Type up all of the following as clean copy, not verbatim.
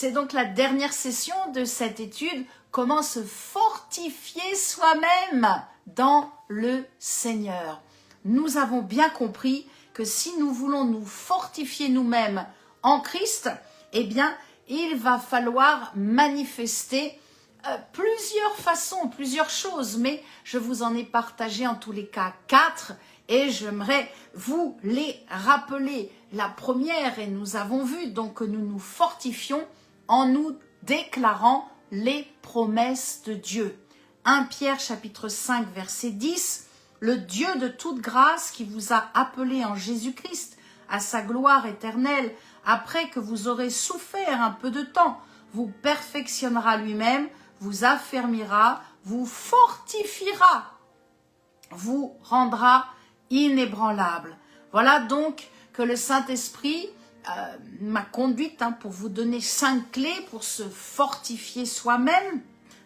C'est donc la dernière session de cette étude, comment se fortifier soi-même dans le Seigneur. Nous avons bien compris que si nous voulons nous fortifier nous-mêmes en Christ, eh bien, il va falloir manifester plusieurs façons, plusieurs choses, mais je vous en ai partagé en tous les cas 4 et j'aimerais vous les rappeler. La première, et nous avons vu donc que nous nous fortifions en nous déclarant les promesses de Dieu. 1 Pierre chapitre 5 verset 10, le Dieu de toute grâce qui vous a appelé en Jésus-Christ à sa gloire éternelle, après que vous aurez souffert un peu de temps, vous perfectionnera lui-même, vous affermira, vous fortifiera, vous rendra inébranlable. Voilà donc que le Saint-Esprit m'a conduite pour vous donner 5 clés pour se fortifier soi-même,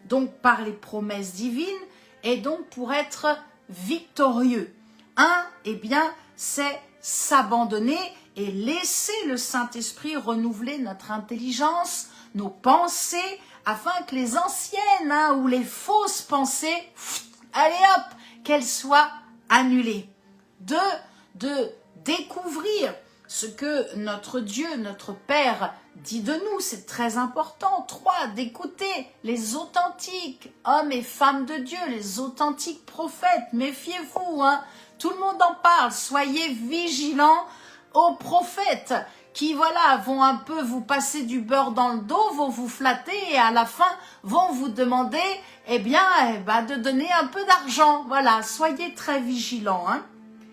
donc par les promesses divines, et donc pour être victorieux. Eh bien, c'est s'abandonner et laisser le Saint-Esprit renouveler notre intelligence, nos pensées, afin que les anciennes ou les fausses pensées, allez hop, qu'elles soient annulées. 2, de découvrir ce que notre Dieu, notre Père dit de nous, c'est très important. 3, d'écouter les authentiques hommes et femmes de Dieu, les authentiques prophètes. Méfiez-vous, tout le monde en parle. Soyez vigilants aux prophètes qui, voilà, vont un peu vous passer du beurre dans le dos, vont vous flatter et à la fin vont vous demander, de donner un peu d'argent. Voilà, soyez très vigilants.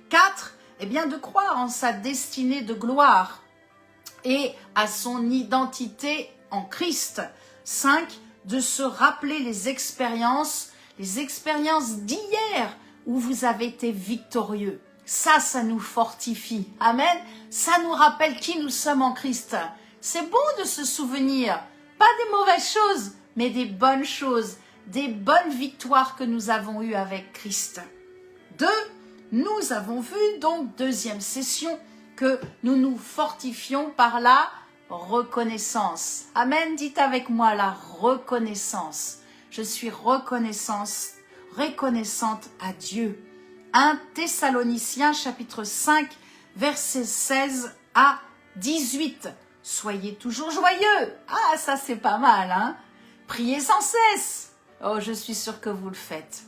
4, de croire en sa destinée de gloire et à son identité en Christ. 5, de se rappeler les expériences d'hier où vous avez été victorieux. Ça nous fortifie. Amen. Ça nous rappelle qui nous sommes en Christ. C'est bon de se souvenir, pas des mauvaises choses, mais des bonnes choses, des bonnes victoires que nous avons eues avec Christ. 2, nous avons vu donc, deuxième session, que nous nous fortifions par la reconnaissance. Amen, dites avec moi la reconnaissance. Je suis reconnaissante à Dieu. 1 Thessaloniciens chapitre 5 versets 16 à 18. Soyez toujours joyeux. Ah, ça c'est pas mal, Priez sans cesse. Oh, je suis sûre que vous le faites.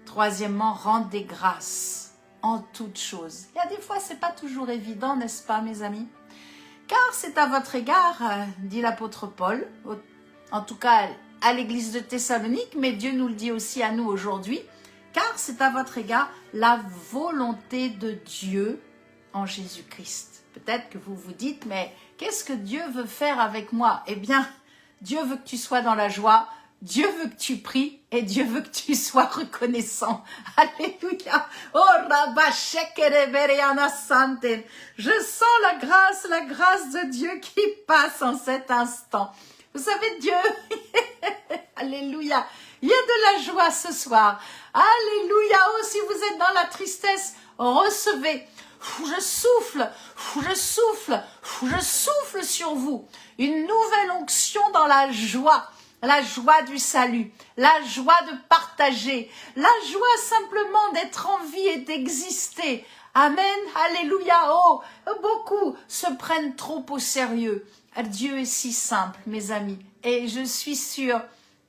Troisièmement, rendez grâce en toutes choses. Il y a des fois, c'est pas toujours évident, n'est-ce pas, mes amis? Car c'est à votre égard, dit l'apôtre Paul, en tout cas à l'église de Thessalonique, mais Dieu nous le dit aussi à nous aujourd'hui, car c'est à votre égard la volonté de Dieu en Jésus-Christ. Peut-être que vous vous dites, mais qu'est-ce que Dieu veut faire avec moi? Eh bien, Dieu veut que tu sois dans la joie, Dieu veut que tu pries et Dieu veut que tu sois reconnaissant. Alléluia. Oh, Rabba Shekereberiana Santen. Je sens la grâce de Dieu qui passe en cet instant. Vous savez, Dieu, alléluia, il y a de la joie ce soir. Alléluia. Oh, si vous êtes dans la tristesse, recevez. Je souffle sur vous. Une nouvelle onction dans la joie du salut, la joie de partager, la joie simplement d'être en vie et d'exister. Amen, alléluia. Oh, beaucoup se prennent trop au sérieux. Dieu est si simple, mes amis, et je suis sûre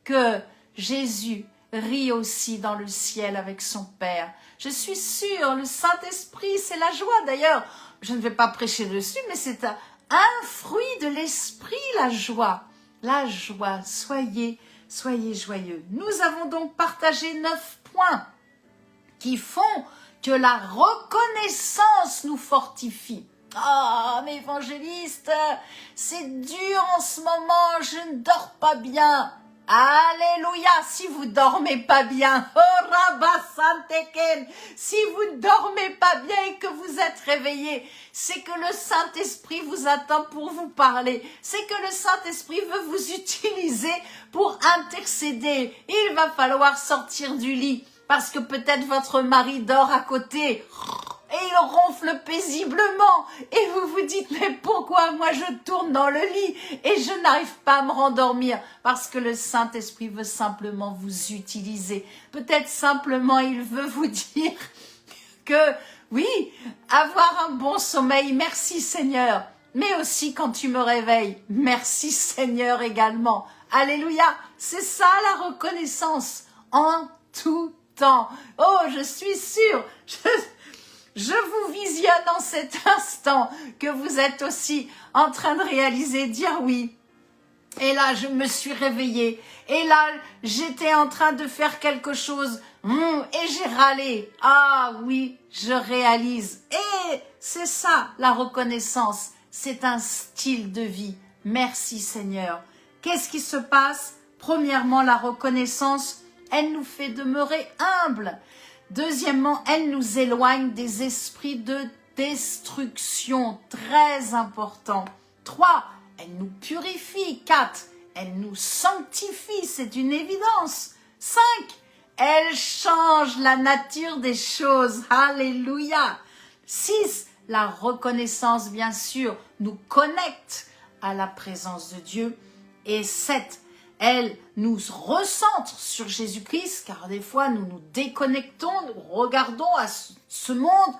que Jésus rit aussi dans le ciel avec son Père. Je suis sûre, le Saint-Esprit, c'est la joie. D'ailleurs, je ne vais pas prêcher dessus, mais c'est un fruit de l'Esprit, la joie. La joie, soyez joyeux. Nous avons donc partagé 9 points qui font que la reconnaissance nous fortifie. Ah, mais évangéliste, c'est dur en ce moment, je ne dors pas bien. Alléluia, si vous dormez pas bien, oh Rabba Santeken, si vous ne dormez pas bien et que vous êtes réveillé, c'est que le Saint-Esprit vous attend pour vous parler, c'est que le Saint-Esprit veut vous utiliser pour intercéder. Il va falloir sortir du lit parce que peut-être votre mari dort à côté et il ronfle paisiblement. Et vous vous dites, mais pourquoi moi je tourne dans le lit et je n'arrive pas à me rendormir? Parce que le Saint-Esprit veut simplement vous utiliser. Peut-être simplement il veut vous dire que oui, avoir un bon sommeil, merci Seigneur. Mais aussi quand tu me réveilles, merci Seigneur également. Alléluia, c'est ça la reconnaissance en tout temps. Oh, je suis sûre, je vous visionne en cet instant que vous êtes aussi en train de réaliser, dire oui. Et là, je me suis réveillée. Et là, j'étais en train de faire quelque chose. Et j'ai râlé. Ah oui, je réalise. Et c'est ça, la reconnaissance. C'est un style de vie. Merci Seigneur. Qu'est-ce qui se passe? Premièrement, la reconnaissance, elle nous fait demeurer humbles. Deuxièmement, elle nous éloigne des esprits de destruction. Très important. 3. Elle nous purifie. 4. Elle nous sanctifie. C'est une évidence. 5. Elle change la nature des choses. Alléluia. 6. La reconnaissance, bien sûr, nous connecte à la présence de Dieu. Et 7. Elle nous recentre sur Jésus-Christ, car des fois nous nous déconnectons, nous regardons à ce monde.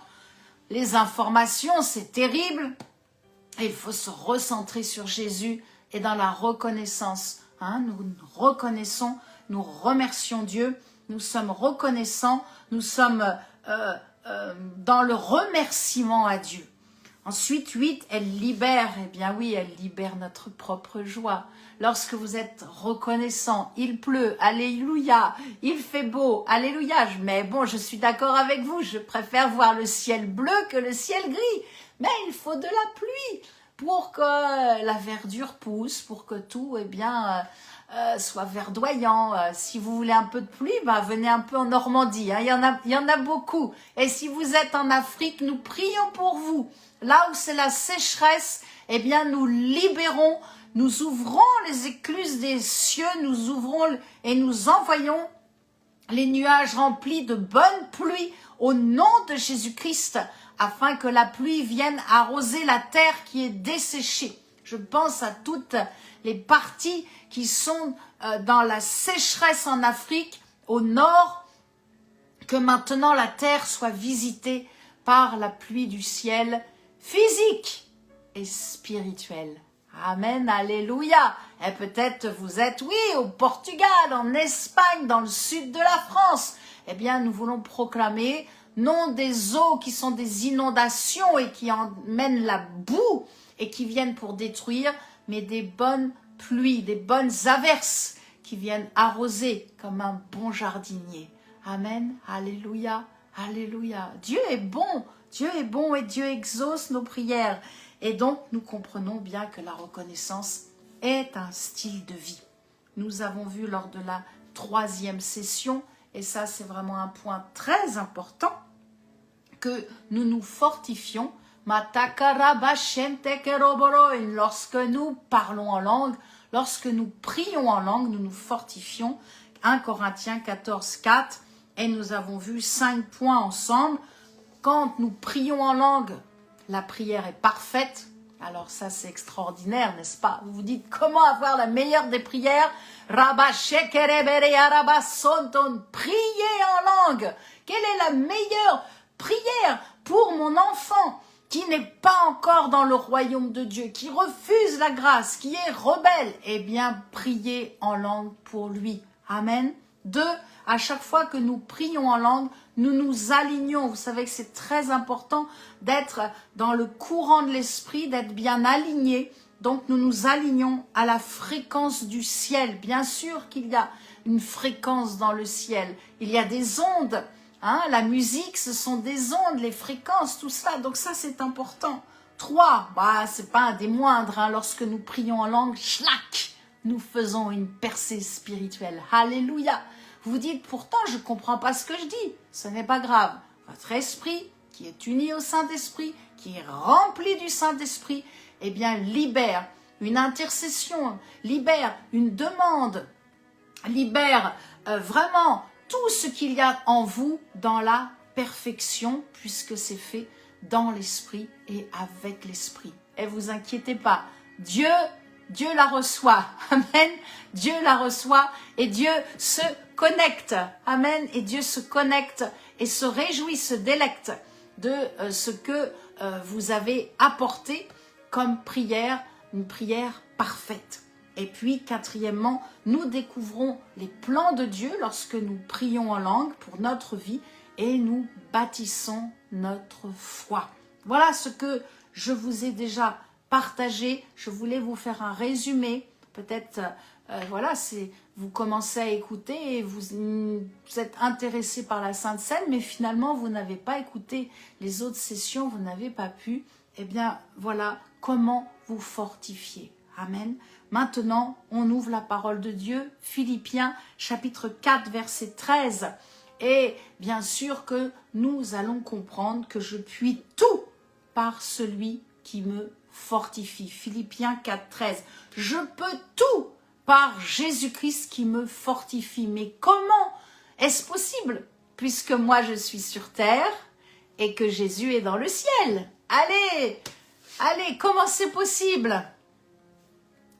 Les informations, c'est terrible. Il faut se recentrer sur Jésus et dans la reconnaissance. Nous reconnaissons, nous remercions Dieu, nous sommes reconnaissants, nous sommes dans le remerciement à Dieu. Ensuite, 8, elle libère. Eh bien oui, elle libère notre propre joie. Lorsque vous êtes reconnaissant, il pleut, alléluia, il fait beau, alléluia. Mais bon, je suis d'accord avec vous, je préfère voir le ciel bleu que le ciel gris. Mais il faut de la pluie pour que la verdure pousse, pour que tout soit verdoyant. Si vous voulez un peu de pluie, venez un peu en Normandie. Il y en a beaucoup. Et si vous êtes en Afrique, nous prions pour vous. Là où c'est la sécheresse, eh bien nous libérons, nous ouvrons les écluses des cieux, nous ouvrons et nous envoyons les nuages remplis de bonne pluie au nom de Jésus-Christ, afin que la pluie vienne arroser la terre qui est desséchée. Je pense à toutes les parties qui sont dans la sécheresse en Afrique, au nord, que maintenant la terre soit visitée par la pluie du ciel physique et spirituelle. Amen, alléluia. Et peut-être vous êtes, oui, au Portugal, en Espagne, dans le sud de la France. Eh bien, nous voulons proclamer non des eaux qui sont des inondations et qui emmènent la boue et qui viennent pour détruire, mais des bonnes pluies, des bonnes averses qui viennent arroser comme un bon jardinier. Amen, alléluia, alléluia. Dieu est bon et Dieu exauce nos prières. Et donc, nous comprenons bien que la reconnaissance est un style de vie. Nous avons vu lors de la 3e session, et ça c'est vraiment un point très important, que nous nous fortifions. Lorsque nous parlons en langue, lorsque nous prions en langue, nous nous fortifions. 1 Corinthiens 14, 4, et nous avons vu 5 points ensemble. Quand nous prions en langue, la prière est parfaite. Alors ça, c'est extraordinaire, n'est-ce pas? Vous vous dites, comment avoir la meilleure des prières? Priez en langue. Quelle est la meilleure prière pour mon enfant qui n'est pas encore dans le royaume de Dieu, qui refuse la grâce, qui est rebelle? Eh bien, priez en langue pour lui. Amen. 2, à chaque fois que nous prions en langue, nous nous alignons. Vous savez que c'est très important d'être dans le courant de l'esprit, d'être bien aligné. Donc nous nous alignons à la fréquence du ciel. Bien sûr qu'il y a une fréquence dans le ciel. Il y a des ondes. La musique, ce sont des ondes, les fréquences, tout cela. Donc ça, c'est important. 3, c'est pas un des moindres. Lorsque nous prions en langue, schlack, nous faisons une percée spirituelle. Alléluia. Vous vous dites, pourtant, je ne comprends pas ce que je dis. Ce n'est pas grave. Votre esprit, qui est uni au Saint-Esprit, qui est rempli du Saint-Esprit, eh bien, libère une intercession, libère une demande, libère vraiment tout ce qu'il y a en vous dans la perfection puisque c'est fait dans l'esprit et avec l'esprit. Et vous inquiétez pas, Dieu la reçoit. Amen. Dieu la reçoit et Dieu se connecte. Amen. Et Dieu se connecte et se réjouit, se délecte de ce que vous avez apporté comme prière, une prière parfaite. Et puis, quatrièmement, nous découvrons les plans de Dieu lorsque nous prions en langue pour notre vie et nous bâtissons notre foi. Voilà ce que je vous ai déjà partagé. Je voulais vous faire un résumé. Peut-être, voilà, vous commencez à écouter et vous êtes intéressé par la Sainte Seine, mais finalement, vous n'avez pas écouté les autres sessions, vous n'avez pas pu. Eh bien, voilà comment vous fortifier. Amen. Maintenant, on ouvre la parole de Dieu, Philippiens chapitre 4, verset 13. Et bien sûr que nous allons comprendre que je puis tout par celui qui me fortifie. Philippiens 4, 13. Je peux tout par Jésus-Christ qui me fortifie. Mais comment est-ce possible? Puisque moi je suis sur terre et que Jésus est dans le ciel. Allez, comment c'est possible?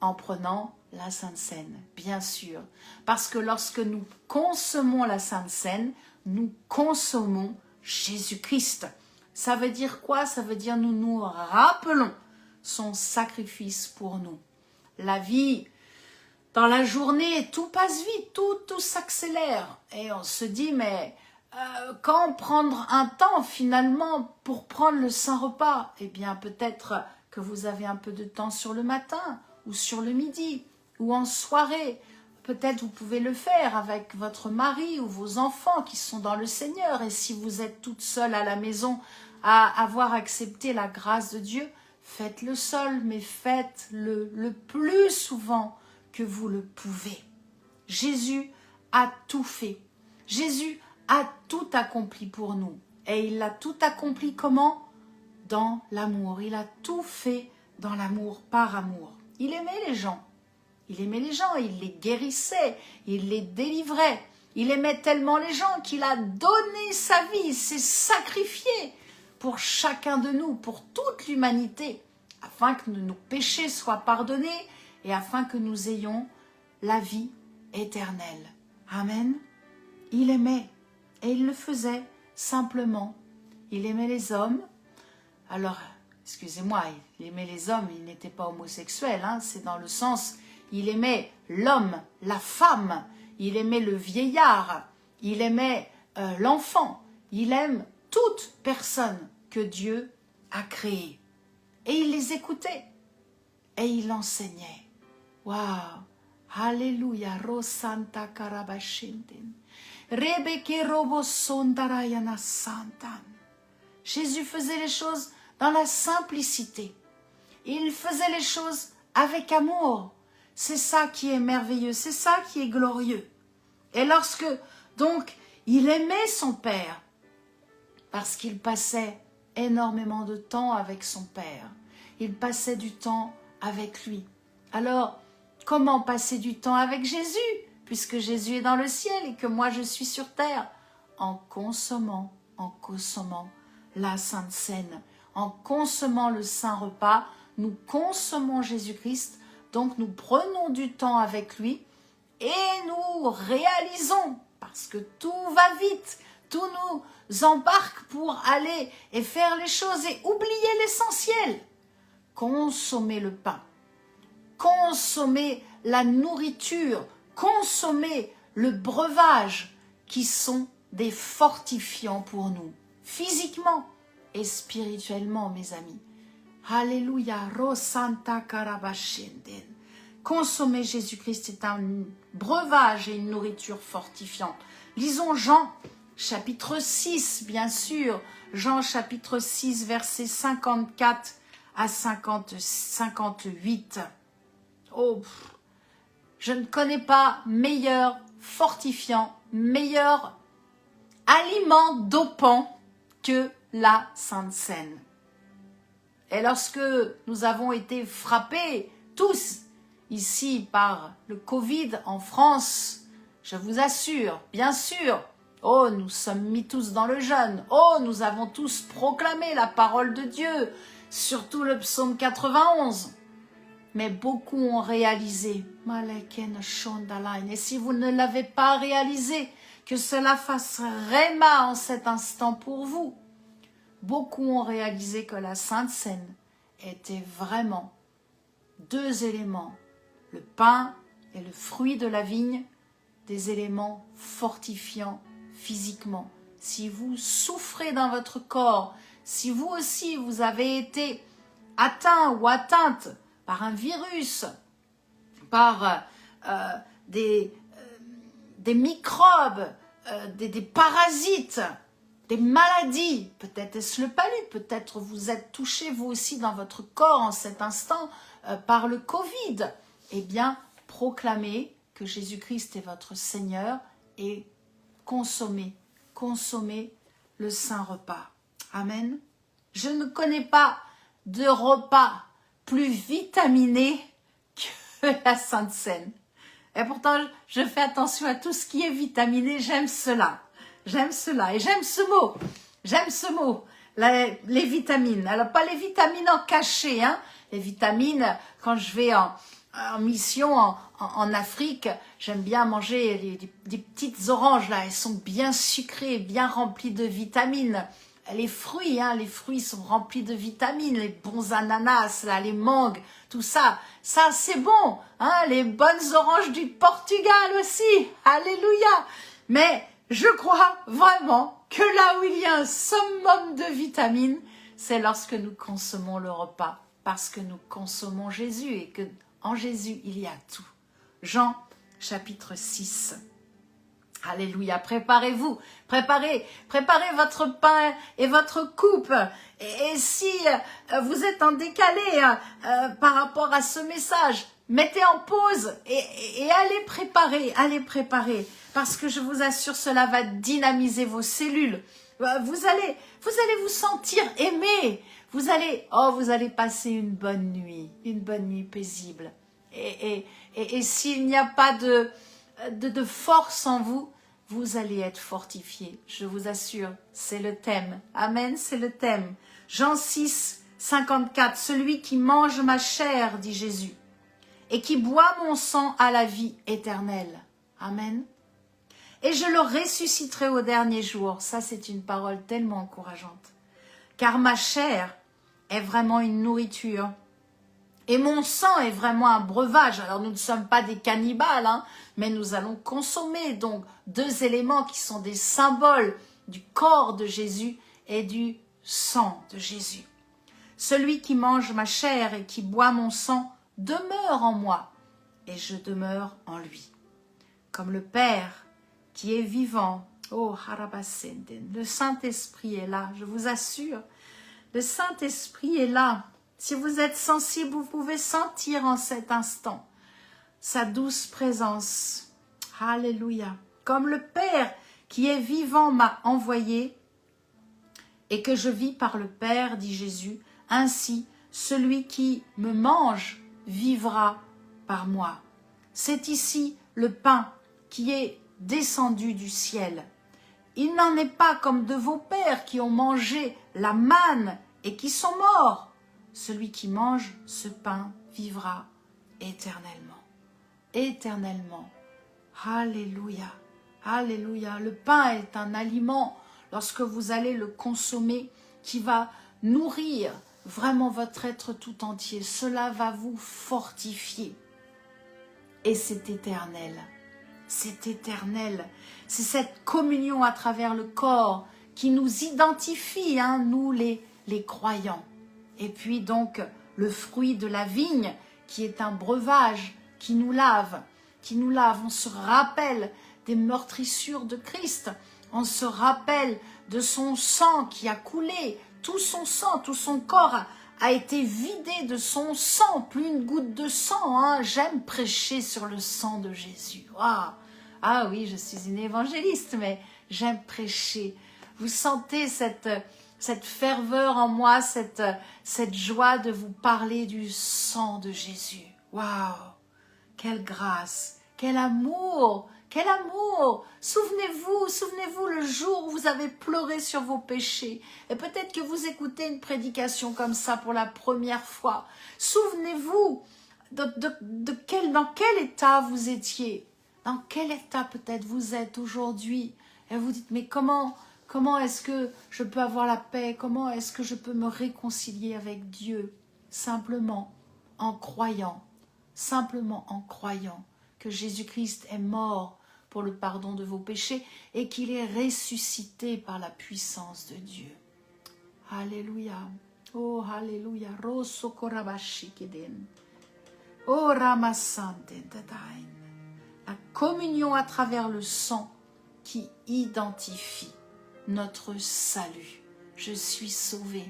En prenant la Sainte Seine, bien sûr. Parce que lorsque nous consommons la Sainte Seine, nous consommons Jésus-Christ. Ça veut dire quoi? Ça veut dire nous nous rappelons son sacrifice pour nous. La vie, dans la journée, tout passe vite, tout s'accélère. Et on se dit, mais quand prendre un temps finalement pour prendre le saint repas? Eh bien peut-être que vous avez un peu de temps sur le matin, ou sur le midi, ou en soirée. Peut-être vous pouvez le faire avec votre mari ou vos enfants qui sont dans le Seigneur. Et si vous êtes toute seule à la maison à avoir accepté la grâce de Dieu, faites-le seul, mais faites-le le plus souvent que vous le pouvez. Jésus a tout fait. Jésus a tout accompli pour nous. Et il a tout accompli comment? Dans l'amour. Il a tout fait dans l'amour, par amour. Il aimait les gens. Il aimait les gens, il les guérissait, il les délivrait. Il aimait tellement les gens qu'il a donné sa vie, il s'est sacrifié pour chacun de nous, pour toute l'humanité, afin que nos péchés soient pardonnés et afin que nous ayons la vie éternelle. Amen. Il aimait et il le faisait simplement. Il aimait les hommes. Alors, excusez-moi, il aimait les hommes, il n'était pas homosexuel, hein, c'est dans le sens, il aimait l'homme, la femme, il aimait le vieillard, il aimait l'enfant, il aime toute personne que Dieu a créée. Et il les écoutait, et il enseignait. Waouh! Alléluia! Rosanta karabashinden. Rebeke robo sondarayana santan. Jésus faisait les choses dans la simplicité. Il faisait les choses avec amour. C'est ça qui est merveilleux, c'est ça qui est glorieux. Et lorsque, donc, il aimait son Père, parce qu'il passait énormément de temps avec son Père. Il passait du temps avec lui. Alors, comment passer du temps avec Jésus, puisque Jésus est dans le ciel et que moi je suis sur terre? En consommant la Sainte Seine, en consommant le Saint Repas, nous consommons Jésus-Christ, donc nous prenons du temps avec lui et nous réalisons, parce que tout va vite, tout nous embarque pour aller et faire les choses et oublier l'essentiel. Consommer le pain, consommer la nourriture, consommer le breuvage qui sont des fortifiants pour nous, physiquement et spirituellement, mes amis. Alléluia, Rosanta Karabashenden. Consommer Jésus-Christ est un breuvage et une nourriture fortifiante. Lisons Jean, chapitre 6, bien sûr. Jean, chapitre 6, versets 54 à 58. Oh, je ne connais pas meilleur fortifiant, meilleur aliment dopant que la Sainte Seine. Et lorsque nous avons été frappés, tous, ici, par le Covid en France, je vous assure, bien sûr, Oh, nous sommes mis tous dans le jeûne. Oh, nous avons tous proclamé la parole de Dieu, surtout le psaume 91. Mais beaucoup ont réalisé, et si vous ne l'avez pas réalisé, que cela fasse réma en cet instant pour vous. Beaucoup ont réalisé que la Sainte Seine était vraiment deux éléments, le pain et le fruit de la vigne, des éléments fortifiants physiquement. Si vous souffrez dans votre corps, si vous aussi vous avez été atteint ou atteinte par un virus, par des microbes, des parasites, des maladies, peut-être est-ce le palu, peut-être vous êtes touché vous aussi dans votre corps en cet instant par le Covid, eh bien proclamez que Jésus-Christ est votre Seigneur et consommez le saint repas. Amen. Je ne connais pas de repas plus vitaminé que la Sainte Seine. Et pourtant, je fais attention à tout ce qui est vitaminé, j'aime cela. J'aime cela et j'aime ce mot, les vitamines. Alors pas les vitamines en cachet, hein. Les vitamines, quand je vais en mission en Afrique, j'aime bien manger des petites oranges là, elles sont bien sucrées, bien remplies de vitamines. Les fruits, hein, les fruits sont remplis de vitamines, les bons ananas, là, les mangues, tout ça, c'est bon, hein, les bonnes oranges du Portugal aussi, alléluia. Mais je crois vraiment que là où il y a un summum de vitamines, c'est lorsque nous consommons le repas, parce que nous consommons Jésus et que en Jésus il y a tout. Jean chapitre 6. Alléluia, préparez-vous, préparez votre pain et votre coupe. Et si vous êtes en décalé par rapport à ce message, mettez en pause et allez préparer. Parce que je vous assure, cela va dynamiser vos cellules. Vous allez vous sentir aimé. Vous allez passer une bonne nuit paisible. Et s'il n'y a pas de force en vous, vous allez être fortifié, je vous assure, c'est le thème. Amen, c'est le thème. Jean 6, 54, celui qui mange ma chair, dit Jésus, et qui boit mon sang a la vie éternelle. Amen. Et je le ressusciterai au dernier jour. Ça, c'est une parole tellement encourageante. Car ma chair est vraiment une nourriture. Et mon sang est vraiment un breuvage. Alors nous ne sommes pas des cannibales, hein, mais nous allons consommer donc deux éléments qui sont des symboles du corps de Jésus et du sang de Jésus. Celui qui mange ma chair et qui boit mon sang demeure en moi et je demeure en lui. Comme le Père qui est vivant, oh Harabasenden, le Saint-Esprit est là, je vous assure, le Saint-Esprit est là. Si vous êtes sensible, vous pouvez sentir en cet instant sa douce présence. Alléluia. Comme le Père qui est vivant m'a envoyé et que je vis par le Père, dit Jésus, ainsi celui qui me mange vivra par moi. C'est ici le pain qui est descendu du ciel. Il n'en est pas comme de vos pères qui ont mangé la manne et qui sont morts. Celui qui mange ce pain vivra éternellement. Éternellement. Alléluia. Alléluia. Le pain est un aliment, lorsque vous allez le consommer, qui va nourrir vraiment votre être tout entier. Cela va vous fortifier. Et c'est éternel. C'est éternel. C'est cette communion à travers le corps qui nous identifie, hein, nous les croyants. Et puis donc le fruit de la vigne qui est un breuvage qui nous lave. On se rappelle des meurtrissures de Christ. On se rappelle de son sang qui a coulé. Tout son sang, tout son corps a été vidé de son sang. Plus une goutte de sang. Hein. J'aime prêcher sur le sang de Jésus. Wow. Ah oui, je suis une évangéliste, mais j'aime prêcher. Vous sentez cette ferveur en moi, cette joie de vous parler du sang de Jésus. Waouh! Quelle grâce, quel amour Quel amour! Souvenez-vous le jour où vous avez pleuré sur vos péchés. Et peut-être que vous écoutez une prédication comme ça pour la première fois. Souvenez-vous dans quel état vous étiez. Dans quel état peut-être vous êtes aujourd'hui. Et vous dites, mais comment est-ce que je peux avoir la paix? Comment est-ce que je peux me réconcilier avec Dieu? Simplement en croyant que Jésus-Christ est mort pour le pardon de vos péchés et qu'il est ressuscité par la puissance de Dieu. Alléluia. Oh, alléluia. Rosso korabashi keden. Oh, ramasante dadain. La communion à travers le sang qui identifie notre salut. Je suis sauvé.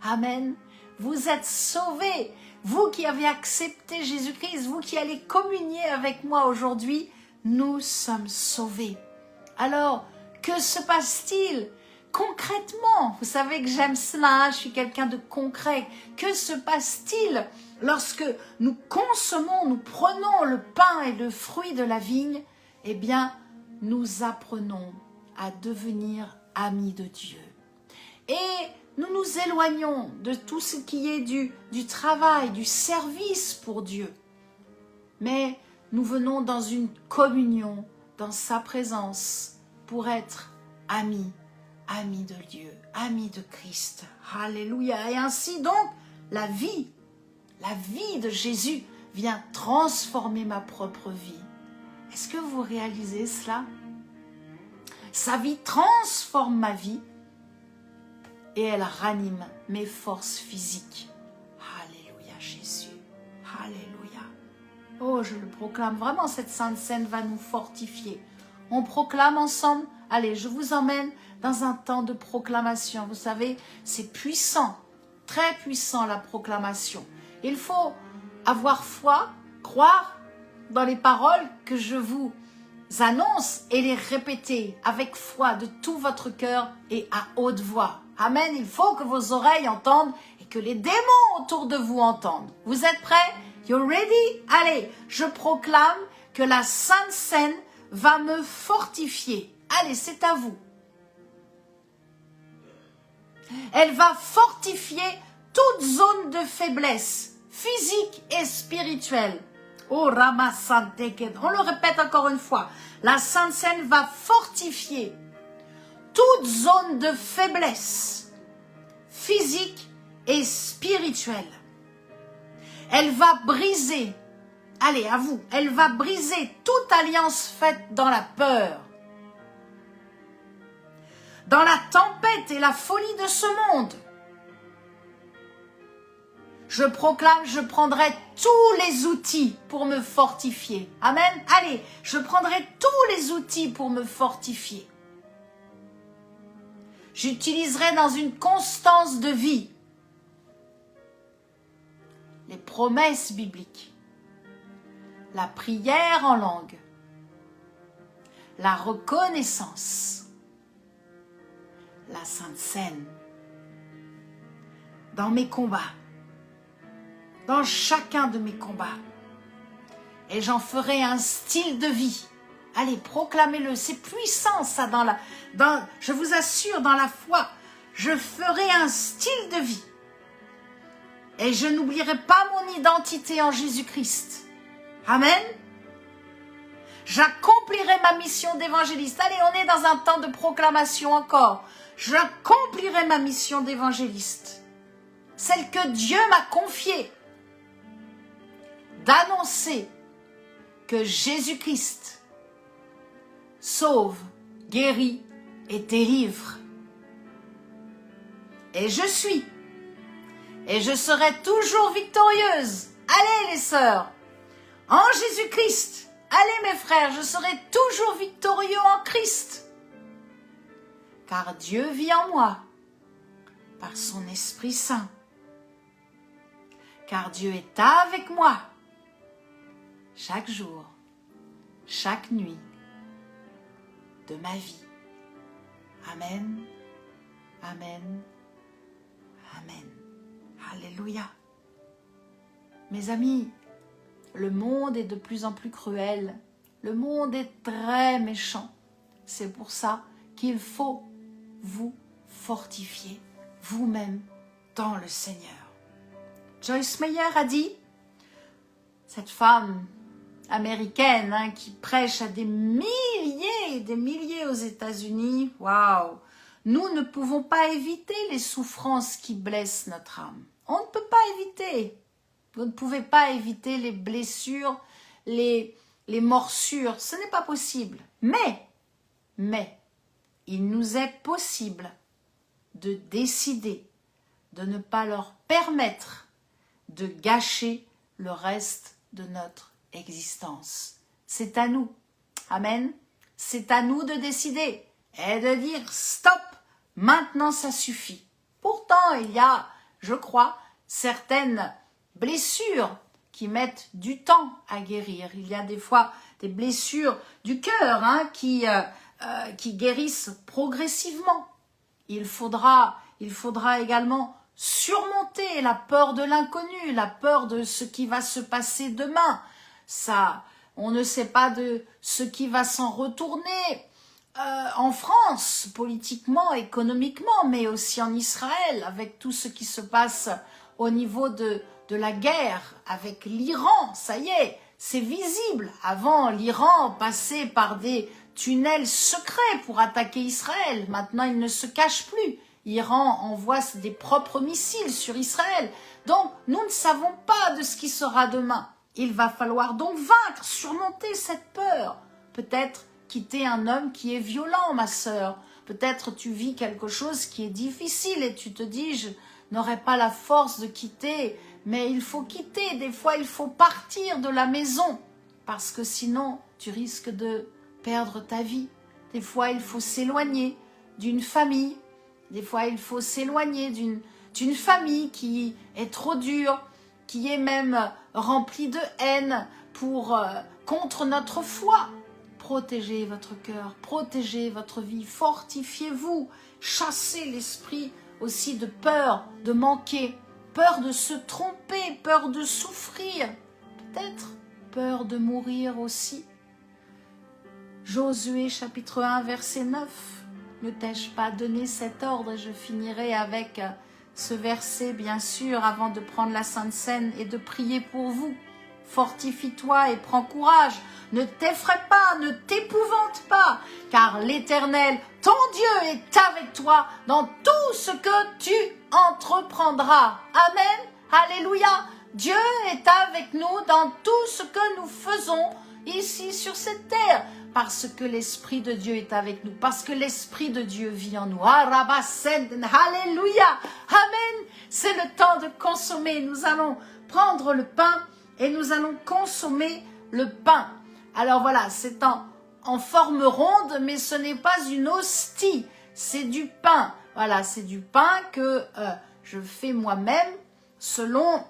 Amen. Vous êtes sauvés. Vous qui avez accepté Jésus-Christ, vous qui allez communier avec moi aujourd'hui, nous sommes sauvés. Alors, que se passe-t-il concrètement? Vous savez que j'aime cela, hein, je suis quelqu'un de concret. Que se passe-t-il lorsque nous consommons, nous prenons le pain et le fruit de la vigne? Eh bien, nous apprenons à devenir amis de Dieu. Et nous nous éloignons de tout ce qui est du travail, du service pour Dieu. Mais nous venons dans une communion, dans sa présence, pour être amis de Dieu, amis de Christ. Alléluia. Et ainsi donc, la vie de Jésus vient transformer ma propre vie. Est-ce que vous réalisez cela? Sa vie transforme ma vie et elle ranime mes forces physiques. Alléluia Jésus. Alléluia. Oh, je le proclame. Vraiment, cette Sainte Seine va nous fortifier. On proclame ensemble. Allez, je vous emmène dans un temps de proclamation. Vous savez, c'est puissant, très puissant la proclamation. Il faut avoir foi, croire dans les paroles que je vous annonce et les répéter avec foi de tout votre cœur et à haute voix. Amen. Il faut que vos oreilles entendent et que les démons autour de vous entendent. Vous êtes prêts? You ready? Allez, je proclame que la Sainte Seine va me fortifier. Allez, c'est à vous. Elle va fortifier toute zone de faiblesse, physique et spirituelle. Oh, Ramasanteken. On le répète encore une fois. La Sainte Seine va fortifier toute zone de faiblesse, physique et spirituelle. Elle va briser, allez, à vous, elle va briser toute alliance faite dans la peur, dans la tempête et la folie de ce monde. Je proclame, je prendrai tous les outils pour me fortifier. Amen. Allez, je prendrai tous les outils pour me fortifier. J'utiliserai dans une constance de vie les promesses bibliques, la prière en langue, la reconnaissance, la Sainte Seine, dans mes combats, dans chacun de mes combats. Et j'en ferai un style de vie. Allez, proclamez-le, c'est puissant ça je vous assure, dans la foi, je ferai un style de vie. Et je n'oublierai pas mon identité en Jésus-Christ. Amen. J'accomplirai ma mission d'évangéliste. Allez, on est dans un temps de proclamation encore. J'accomplirai ma mission d'évangéliste. Celle que Dieu m'a confiée. D'annoncer que Jésus-Christ sauve, guérit et délivre. Et je suis. Et je serai toujours victorieuse. Allez les sœurs, en Jésus-Christ. Allez mes frères, je serai toujours victorieux en Christ. Car Dieu vit en moi par son Esprit Saint. Car Dieu est avec moi chaque jour, chaque nuit de ma vie. Amen, amen, amen. Alléluia. Mes amis, le monde est de plus en plus cruel. Le monde est très méchant. C'est pour ça qu'il faut vous fortifier vous-même dans le Seigneur. Joyce Meyer a dit, cette femme américaine qui prêche à des milliers et des milliers aux États-Unis, waouh, nous ne pouvons pas éviter les souffrances qui blessent notre âme. On ne peut pas éviter. Vous ne pouvez pas éviter les blessures, les morsures. Ce n'est pas possible. Mais, il nous est possible de décider de ne pas leur permettre de gâcher le reste de notre existence. C'est à nous. Amen. C'est à nous de décider et de dire stop, maintenant ça suffit. Pourtant, il y a, je crois, certaines blessures qui mettent du temps à guérir. Il y a des fois des blessures du cœur qui guérissent progressivement. Il faudra également surmonter la peur de l'inconnu, la peur de ce qui va se passer demain. Ça, on ne sait pas de ce qui va s'en retourner en France, politiquement, économiquement, mais aussi en Israël, avec tout ce qui se passe au niveau de la guerre avec l'Iran. Ça y est, c'est visible. Avant, l'Iran passait par des tunnels secrets pour attaquer Israël. Maintenant, il ne se cache plus. L'Iran envoie des propres missiles sur Israël. Donc, nous ne savons pas de ce qui sera demain. Il va falloir donc vaincre, surmonter cette peur. Peut-être quitter un homme qui est violent, ma sœur. Peut-être tu vis quelque chose qui est difficile et tu te dis, je n'aurai pas la force de quitter. Mais il faut quitter. Des fois, il faut partir de la maison. Parce que sinon, tu risques de perdre ta vie. Des fois, il faut s'éloigner d'une famille. Des fois, il faut s'éloigner d'une famille qui est trop dure, qui est même remplie de haine contre notre foi. Protégez votre cœur, protégez votre vie, fortifiez-vous, chassez l'esprit aussi de peur de manquer, peur de se tromper, peur de souffrir, peut-être peur de mourir aussi. Josué chapitre 1 verset 9. Ne t'ai-je pas donné cet ordre? Et je finirai avec ce verset, bien sûr, avant de prendre la Sainte Seine et de prier pour vous. Fortifie-toi et prends courage. Ne t'effraie pas, ne t'épouvante pas, car l'Éternel, ton Dieu, est avec toi dans tout ce que tu entreprendras. Amen. Alléluia. Dieu est avec nous dans tout ce que nous faisons ici sur cette terre. Parce que l'Esprit de Dieu est avec nous, parce que l'Esprit de Dieu vit en nous. Alléluia, amen. C'est le temps de consommer. Nous allons prendre le pain et nous allons consommer le pain. Alors voilà, c'est en forme ronde, mais ce n'est pas une hostie, c'est du pain. Voilà, c'est du pain que je fais moi-même selon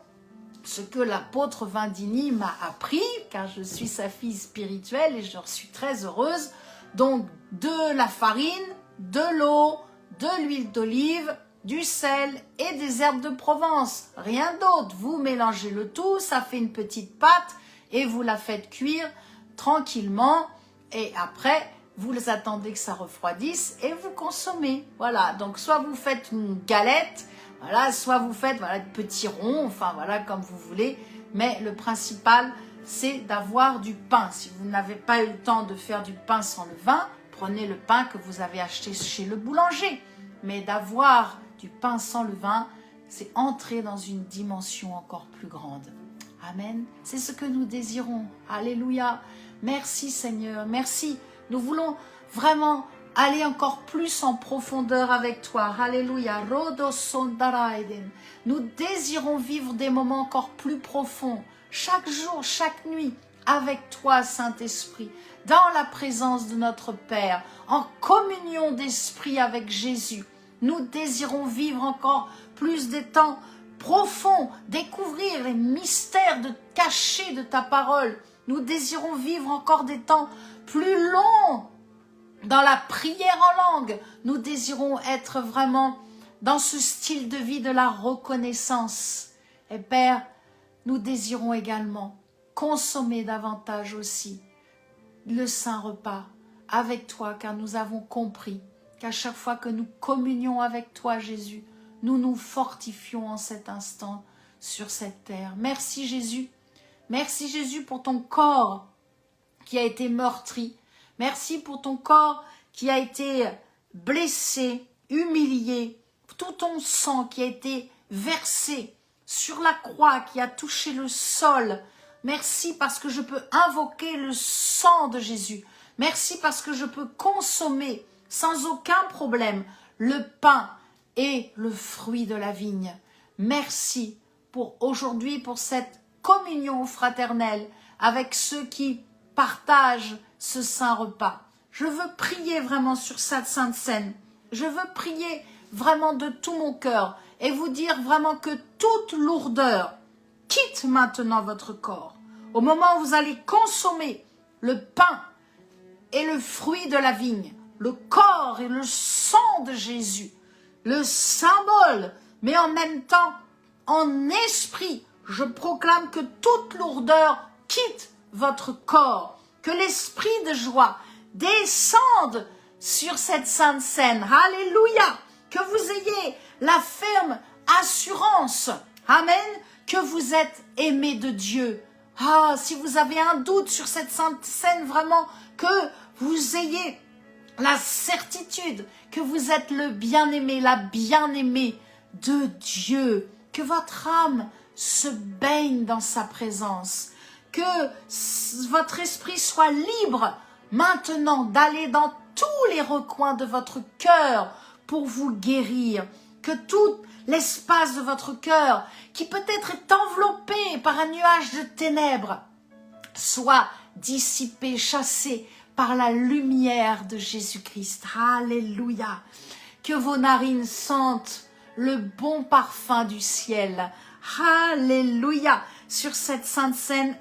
ce que l'apôtre Vindini m'a appris, car je suis sa fille spirituelle et je suis très heureuse. Donc, de la farine, de l'eau, de l'huile d'olive, du sel et des herbes de Provence. Rien d'autre. Vous mélangez le tout, ça fait une petite pâte et vous la faites cuire tranquillement. Et après, vous attendez que ça refroidisse et vous consommez. Voilà, donc soit vous faites une galette, voilà, soit vous faites des petits ronds, enfin voilà, comme vous voulez. Mais le principal, c'est d'avoir du pain. Si vous n'avez pas eu le temps de faire du pain sans levain, prenez le pain que vous avez acheté chez le boulanger. Mais d'avoir du pain sans levain, c'est entrer dans une dimension encore plus grande. Amen. C'est ce que nous désirons. Alléluia. Merci Seigneur, merci. Nous voulons vraiment aller encore plus en profondeur avec toi. Alléluia. Nous désirons vivre des moments encore plus profonds, chaque jour, chaque nuit, avec toi, Saint-Esprit, dans la présence de notre Père, en communion d'esprit avec Jésus. Nous désirons vivre encore plus des temps profonds, découvrir les mystères cachés de ta parole. Nous désirons vivre encore des temps plus longs dans la prière en langue. Nous désirons être vraiment dans ce style de vie de la reconnaissance. Et Père, nous désirons également consommer davantage aussi le Saint Repas avec toi, car nous avons compris qu'à chaque fois que nous communions avec toi, Jésus, nous nous fortifions en cet instant sur cette terre. Merci Jésus. Merci Jésus pour ton corps qui a été meurtri. Merci pour ton corps qui a été blessé, humilié. Tout ton sang qui a été versé sur la croix, qui a touché le sol. Merci parce que je peux invoquer le sang de Jésus. Merci parce que je peux consommer sans aucun problème le pain et le fruit de la vigne. Merci pour aujourd'hui, pour cette communion fraternelle avec ceux qui partagent ce saint repas. Je veux prier vraiment sur cette sainte scène. Je veux prier vraiment de tout mon cœur et vous dire vraiment que toute lourdeur quitte maintenant votre corps. Au moment où vous allez consommer le pain et le fruit de la vigne, le corps et le sang de Jésus, le symbole, mais en même temps, en esprit, je proclame que toute lourdeur quitte votre corps, que l'esprit de joie descende sur cette sainte scène. Alléluia! Que vous ayez la ferme assurance, amen, que vous êtes aimé de Dieu. Ah, si vous avez un doute sur cette sainte scène, vraiment, que vous ayez la certitude que vous êtes le bien-aimé, la bien-aimée de Dieu, que votre âme se baigne dans sa présence, que votre esprit soit libre maintenant d'aller dans tous les recoins de votre cœur pour vous guérir, que tout l'espace de votre cœur, qui peut-être est enveloppé par un nuage de ténèbres, soit dissipé, chassé par la lumière de Jésus-Christ. Alléluia. Que vos narines sentent le bon parfum du ciel. Alléluia. Sur cette sainte scène,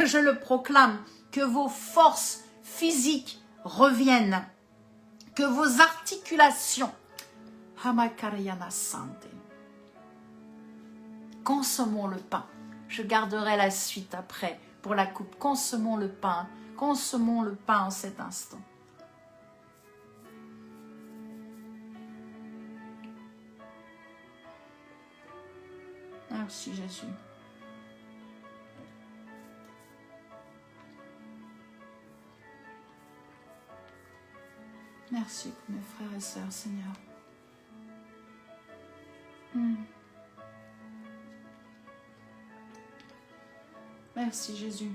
je le proclame, que vos forces physiques reviennent, que vos articulations, consommons le pain. Je garderai la suite après pour la coupe. Consommons le pain en cet instant. Merci Jésus. Merci pour mes frères et sœurs, Seigneur. Merci Jésus.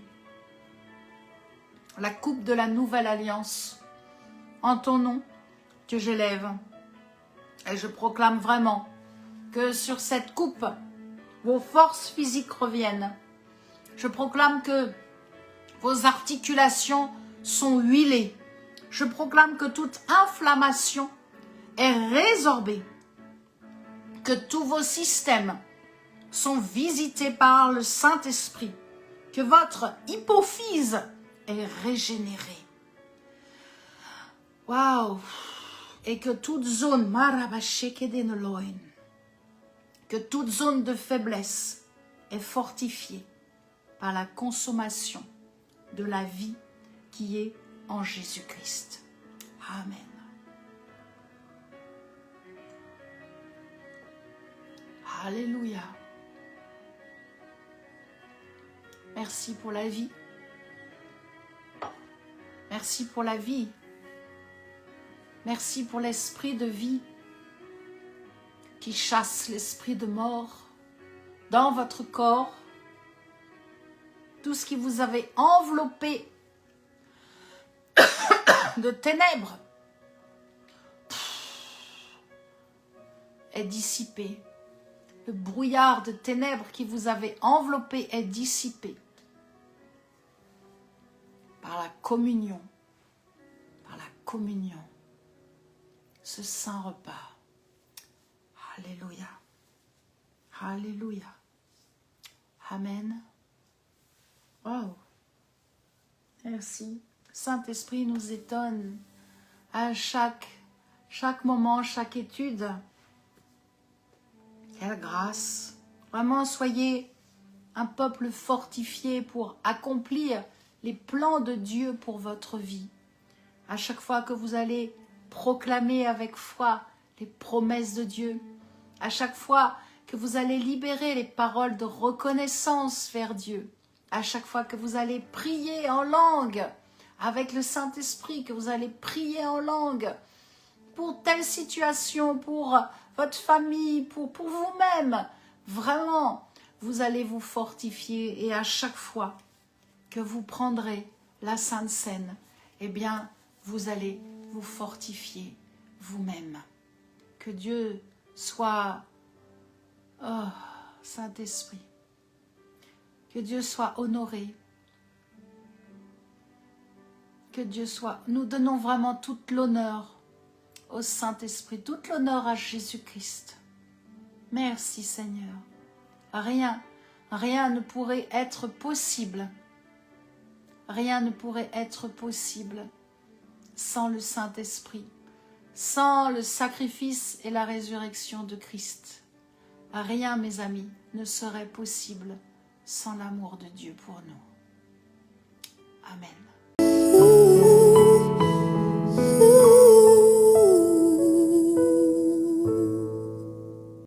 La coupe de la nouvelle alliance, en ton nom, que j'élève. Et je proclame vraiment que sur cette coupe, vos forces physiques reviennent. Je proclame que vos articulations sont huilées. Je proclame que toute inflammation est résorbée. Que tous vos systèmes sont visités par le Saint-Esprit. Que votre hypophyse est régénérée. Waouh! Et que toute zone, que toute zone de faiblesse est fortifiée par la consommation de la vie qui est en Jésus-Christ. Amen. Alléluia. Merci pour la vie. Merci pour la vie. Merci pour l'esprit de vie qui chasse l'esprit de mort dans votre corps. Tout ce qui vous avait enveloppé de ténèbres est dissipé. Le brouillard de ténèbres qui vous avait enveloppé est dissipé par la communion, ce saint repas. Alléluia, alléluia, amen. Wow, merci. Saint-Esprit nous étonne à chaque moment, chaque étude. Quelle grâce! Vraiment, soyez un peuple fortifié pour accomplir les plans de Dieu pour votre vie. À chaque fois que vous allez proclamer avec foi les promesses de Dieu, à chaque fois que vous allez libérer les paroles de reconnaissance vers Dieu, à chaque fois que vous allez prier en langue avec le Saint-Esprit, que vous allez prier en langue pour telle situation, pour votre famille, pour vous-même, vraiment, vous allez vous fortifier et à chaque fois que vous prendrez la Sainte Seine, eh bien, vous allez vous fortifier vous-même. Que Dieu soit, oh, Saint-Esprit, que Dieu soit honoré, que Dieu soit, nous donnons vraiment toute l'honneur au Saint-Esprit, toute l'honneur à Jésus-Christ. Merci Seigneur. Rien ne pourrait être possible. Rien ne pourrait être possible sans le Saint-Esprit, sans le sacrifice et la résurrection de Christ. Rien, mes amis, ne serait possible sans l'amour de Dieu pour nous. Amen.